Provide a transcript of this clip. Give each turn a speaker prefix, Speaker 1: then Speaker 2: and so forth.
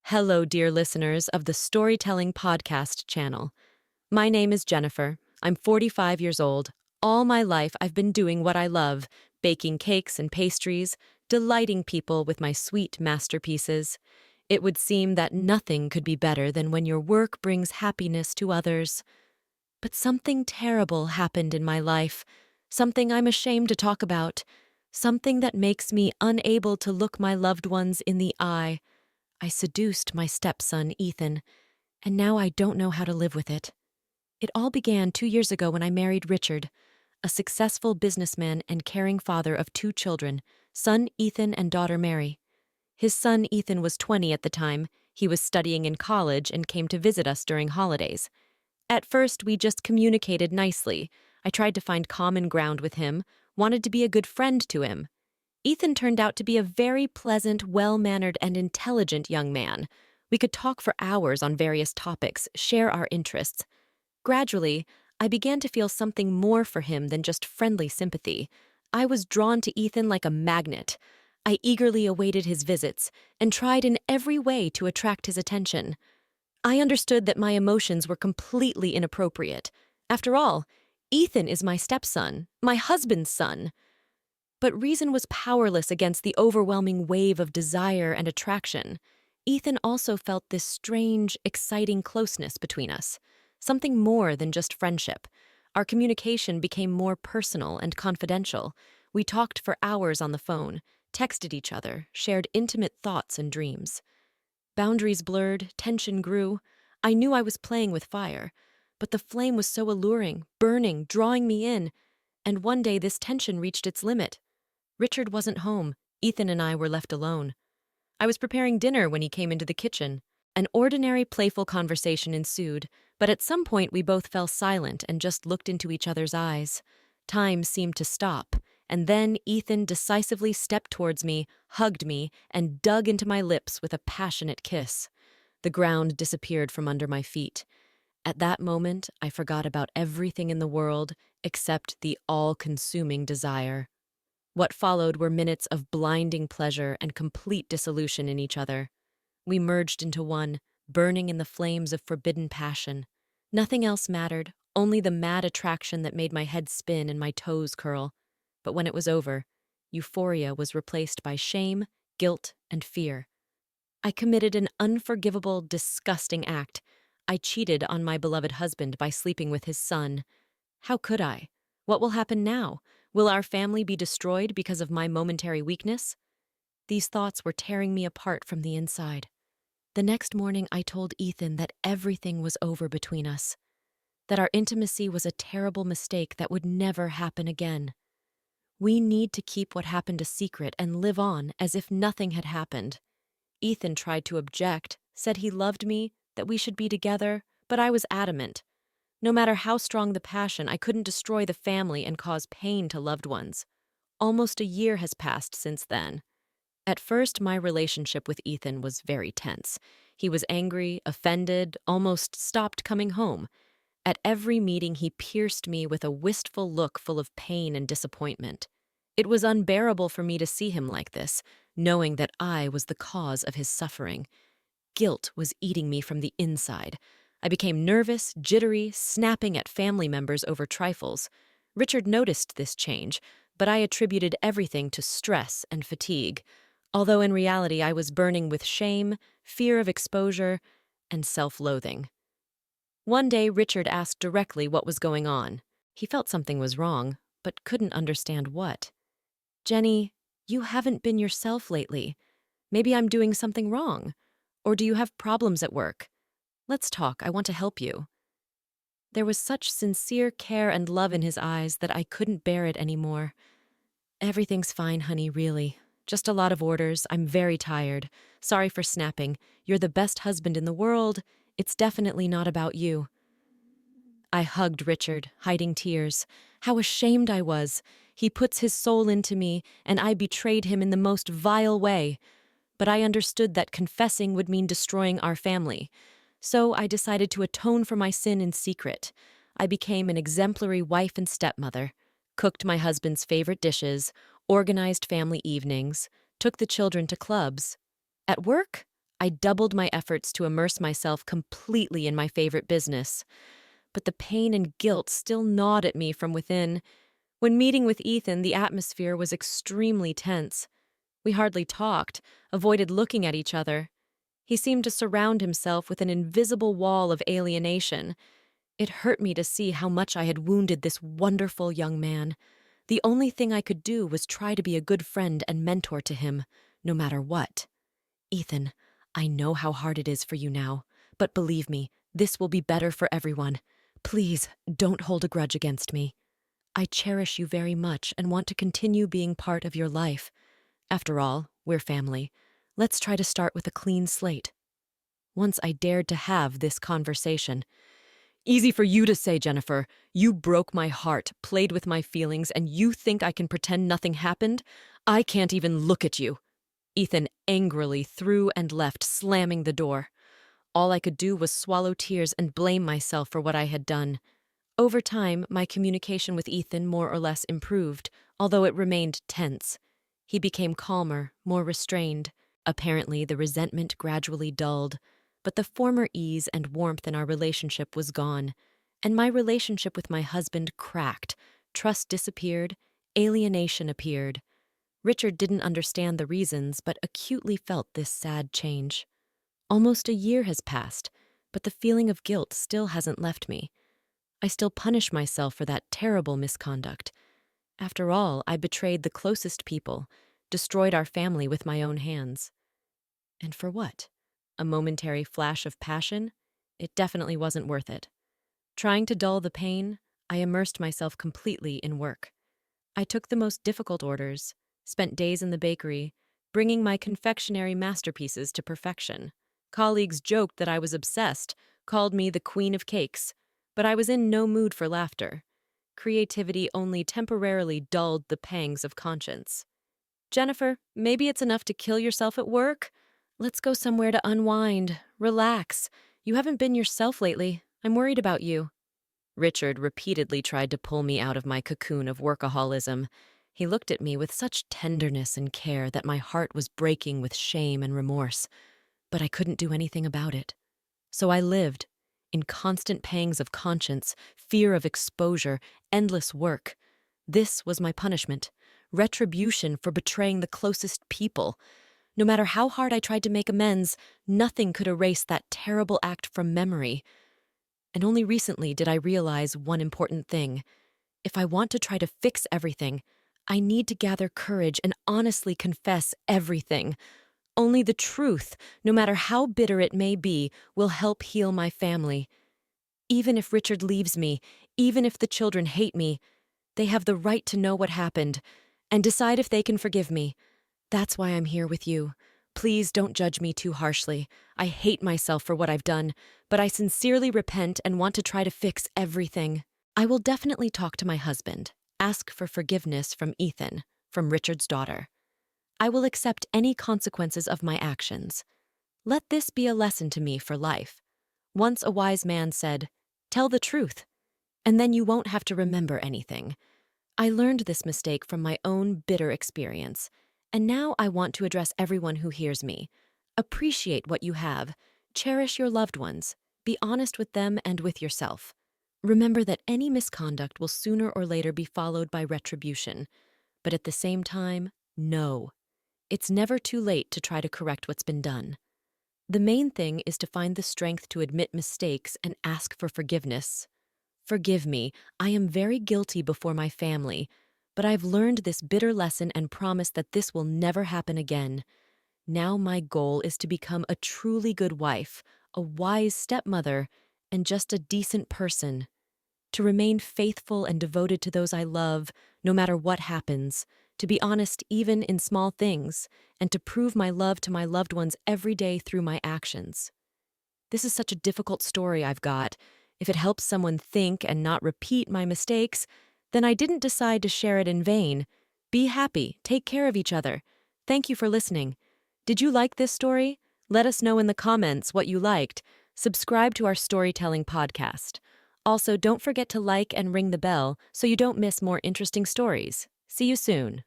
Speaker 1: Hello, dear listeners of the Storytelling Podcast channel. My name is Jennifer. I'm 45 years old. All my life, I've been doing what I love, baking cakes and pastries, delighting people with my sweet masterpieces. It would seem that nothing could be better than when your work brings happiness to others. But something terrible happened in my life, something I'm ashamed to talk about, something that makes me unable to look my loved ones in the eye. I seduced my stepson, Ethan, and now I don't know how to live with it. It all began 2 years ago when I married Richard, a successful businessman and caring father of 2 children, son Ethan and daughter Mary. His son Ethan was 20 at the time. He was studying in college and came to visit us during holidays. At first, we just communicated nicely. I tried to find common ground with him, wanted to be a good friend to him. Ethan turned out to be a very pleasant, well-mannered, and intelligent young man. We could talk for hours on various topics, share our interests. Gradually, I began to feel something more for him than just friendly sympathy. I was drawn to Ethan like a magnet. I eagerly awaited his visits and tried in every way to attract his attention. I understood that my emotions were completely inappropriate. After all, Ethan is my stepson, my husband's son. But reason was powerless against the overwhelming wave of desire and attraction. Ethan also felt this strange, exciting closeness between us, something more than just friendship. Our communication became more personal and confidential. We talked for hours on the phone, texted each other, shared intimate thoughts and dreams. Boundaries blurred, tension grew. I knew I was playing with fire, but the flame was so alluring, burning, drawing me in. And one day this tension reached its limit. Richard wasn't home. Ethan and I were left alone. I was preparing dinner when he came into the kitchen. An ordinary, playful conversation ensued, but at some point we both fell silent and just looked into each other's eyes. Time seemed to stop, and then Ethan decisively stepped towards me, hugged me, and dug into my lips with a passionate kiss. The ground disappeared from under my feet. At that moment, I forgot about everything in the world except the all-consuming desire. What followed were minutes of blinding pleasure and complete dissolution in each other. We merged into one, burning in the flames of forbidden passion. Nothing else mattered, only the mad attraction that made my head spin and my toes curl. But when it was over, euphoria was replaced by shame, guilt, and fear. I committed an unforgivable, disgusting act. I cheated on my beloved husband by sleeping with his son. How could I? What will happen now? Will our family be destroyed because of my momentary weakness? These thoughts were tearing me apart from the inside. The next morning, I told Ethan that everything was over between us, that our intimacy was a terrible mistake that would never happen again. We need to keep what happened a secret and live on as if nothing had happened. Ethan tried to object, said he loved me, that we should be together, but I was adamant. No matter how strong the passion, I couldn't destroy the family and cause pain to loved ones. Almost a year has passed since then. At first, my relationship with Ethan was very tense. He was angry, offended, almost stopped coming home. At every meeting, he pierced me with a wistful look full of pain and disappointment. It was unbearable for me to see him like this, knowing that I was the cause of his suffering. Guilt was eating me from the inside. I became nervous, jittery, snapping at family members over trifles. Richard noticed this change, but I attributed everything to stress and fatigue, although in reality I was burning with shame, fear of exposure, and self-loathing. One day, Richard asked directly what was going on. He felt something was wrong, but couldn't understand what. "Jenny, you haven't been yourself lately. Maybe I'm doing something wrong. Or do you have problems at work? Let's talk, I want to help you." There was such sincere care and love in his eyes that I couldn't bear it anymore. "Everything's fine, honey, really. Just a lot of orders. I'm very tired. Sorry for snapping. You're the best husband in the world. It's definitely not about you." I hugged Richard, hiding tears. How ashamed I was. He puts his soul into me, and I betrayed him in the most vile way. But I understood that confessing would mean destroying our family. So I decided to atone for my sin in secret. I became an exemplary wife and stepmother, cooked my husband's favorite dishes, organized family evenings, took the children to clubs. At work, I doubled my efforts to immerse myself completely in my favorite business. But the pain and guilt still gnawed at me from within. When meeting with Ethan, the atmosphere was extremely tense. We hardly talked, avoided looking at each other. He seemed to surround himself with an invisible wall of alienation. It hurt me to see how much I had wounded this wonderful young man. The only thing I could do was try to be a good friend and mentor to him, no matter what. Ethan, I know how hard it is for you now, but believe me, this will be better for everyone. Please, don't hold a grudge against me. I cherish you very much and want to continue being part of your life. After all, we're family. Let's try to start with a clean slate. Once I dared to have this conversation. Easy for you to say, Jennifer. You broke my heart, played with my feelings, and you think I can pretend nothing happened? I can't even look at you. Ethan angrily threw and left, slamming the door. All I could do was swallow tears and blame myself for what I had done. Over time, my communication with Ethan more or less improved, although it remained tense. He became calmer, more restrained. Apparently, the resentment gradually dulled, but the former ease and warmth in our relationship was gone, and my relationship with my husband cracked. Trust disappeared, alienation appeared. Richard didn't understand the reasons, but acutely felt this sad change. Almost a year has passed, but the feeling of guilt still hasn't left me. I still punish myself for that terrible misconduct. After all, I betrayed the closest people, destroyed our family with my own hands. And for what? A momentary flash of passion? It definitely wasn't worth it. Trying to dull the pain, I immersed myself completely in work. I took the most difficult orders, spent days in the bakery, bringing my confectionery masterpieces to perfection. Colleagues joked that I was obsessed, called me the queen of cakes, but I was in no mood for laughter. Creativity only temporarily dulled the pangs of conscience. Jennifer, maybe it's enough to kill yourself at work? Let's go somewhere to unwind, relax. You haven't been yourself lately. I'm worried about you. Richard repeatedly tried to pull me out of my cocoon of workaholism. He looked at me with such tenderness and care that my heart was breaking with shame and remorse. But I couldn't do anything about it. So I lived, in constant pangs of conscience, fear of exposure, endless work. This was my punishment, retribution for betraying the closest people. No matter how hard I tried to make amends, nothing could erase that terrible act from memory. And only recently did I realize one important thing. If I want to try to fix everything, I need to gather courage and honestly confess everything. Only the truth, no matter how bitter it may be, will help heal my family. Even if Richard leaves me, even if the children hate me, they have the right to know what happened and decide if they can forgive me. That's why I'm here with you. Please don't judge me too harshly. I hate myself for what I've done, but I sincerely repent and want to try to fix everything. I will definitely talk to my husband, ask for forgiveness from Ethan, from Richard's daughter. I will accept any consequences of my actions. Let this be a lesson to me for life. Once a wise man said, "Tell the truth, and then you won't have to remember anything." I learned this mistake from my own bitter experience, and now I want to address everyone who hears me. Appreciate what you have. Cherish your loved ones. Be honest with them and with yourself. Remember that any misconduct will sooner or later be followed by retribution. But at the same time, no. It's never too late to try to correct what's been done. The main thing is to find the strength to admit mistakes and ask for forgiveness. Forgive me, I am very guilty before my family, but I've learned this bitter lesson and promise that this will never happen again. Now my goal is to become a truly good wife, a wise stepmother, and just a decent person. To remain faithful and devoted to those I love, no matter what happens. To be honest even in small things, and to prove my love to my loved ones every day through my actions. This is such a difficult story I've got. If it helps someone think and not repeat my mistakes, then I didn't decide to share it in vain. Be happy, take care of each other. Thank you for listening. Did you like this story? Let us know in the comments what you liked. Subscribe to our storytelling podcast. Also, don't forget to like and ring the bell so you don't miss more interesting stories. See you soon.